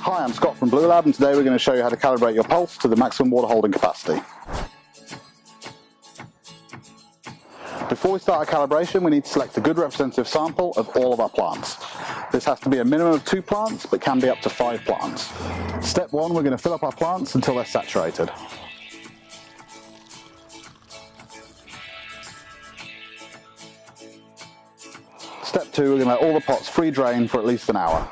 Hi, I'm Scott from Blue Lab, and today we're going to show you how to calibrate your pulse to the maximum water holding capacity. Before we start our calibration, we need to select a good representative sample of all of our plants. This has to be a minimum of 2 plants, but can be up to 5 plants. Step 1, we're going to fill up our plants until they're saturated. Step 2, we're going to let all the pots free drain for at least an hour.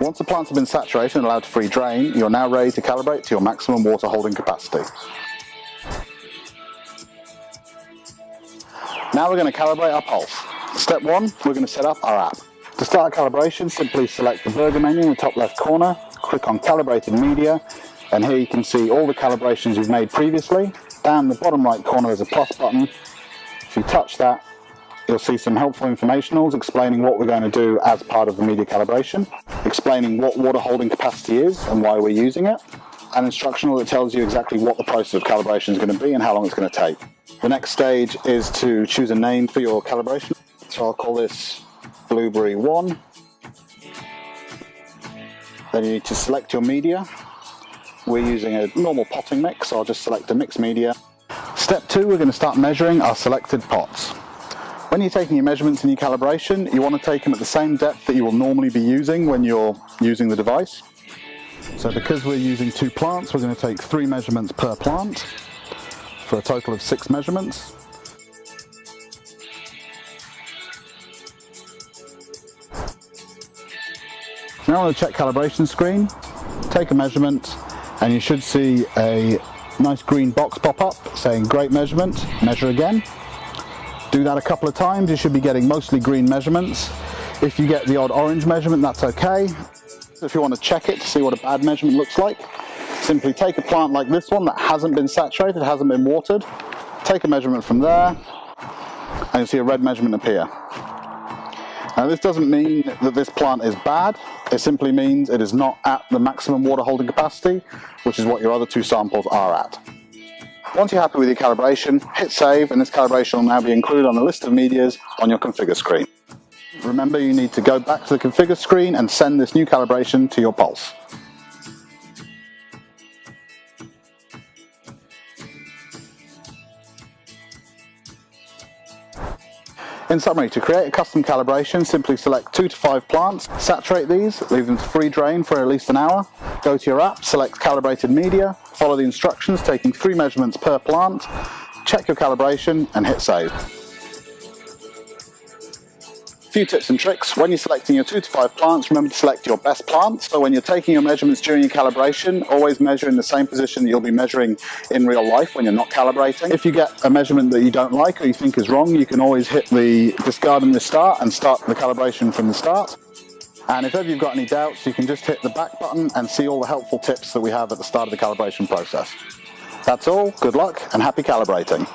Once the plants have been saturated and allowed to free drain, you're now ready to calibrate to your maximum water holding capacity. Now we're going to calibrate our pulse. Step 1, we're going to set up our app. To start our calibration, simply select the burger menu in the top left corner, click on Calibrated Media, and here you can see all the calibrations you've made previously. Down the bottom right corner there's a plus button. If you touch that, you'll see some helpful informationals explaining what we're going to do as part of the media calibration, explaining what water holding capacity is and why we're using it, and instructional that tells you exactly what the process of calibration is going to be and how long it's going to take. The next stage is to choose a name for your calibration. So I'll call this Blueberry 1. Then you need to select your media. We're using a normal potting mix, so I'll just select a mixed media. Step 2, we're going to start measuring our selected pots. When you're taking your measurements in your calibration, you want to take them at the same depth that you will normally be using when you're using the device. So because we're using 2 plants, we're going to take 3 measurements per plant for a total of 6 measurements. Now on the check calibration screen, take a measurement and you should see a nice green box pop up saying great measurement, measure again. Do that a couple of times, you should be getting mostly green measurements. If you get the odd orange measurement, that's okay. If you want to check it to see what a bad measurement looks like, simply take a plant like this one that hasn't been saturated, hasn't been watered, take a measurement from there, and you'll see a red measurement appear. Now this doesn't mean that this plant is bad, it simply means it is not at the maximum water holding capacity, which is what your other 2 samples are at. Once you're happy with your calibration, hit save, and this calibration will now be included on the list of medias on your configure screen. Remember, you need to go back to the configure screen and send this new calibration to your pulse. In summary, to create a custom calibration, simply select 2 to 5 plants, saturate these, leave them to free drain for at least an hour, go to your app, select Calibrated Media, follow the instructions taking 3 measurements per plant, check your calibration and hit save. A few tips and tricks. When you're selecting your 2 to 5 plants, remember to select your best plants. So when you're taking your measurements during your calibration, always measure in the same position that you'll be measuring in real life when you're not calibrating. If you get a measurement that you don't like or you think is wrong, you can always hit the discard and restart and start the calibration from the start. And if ever you've got any doubts, you can just hit the back button and see all the helpful tips that we have at the start of the calibration process. That's all, good luck and happy calibrating.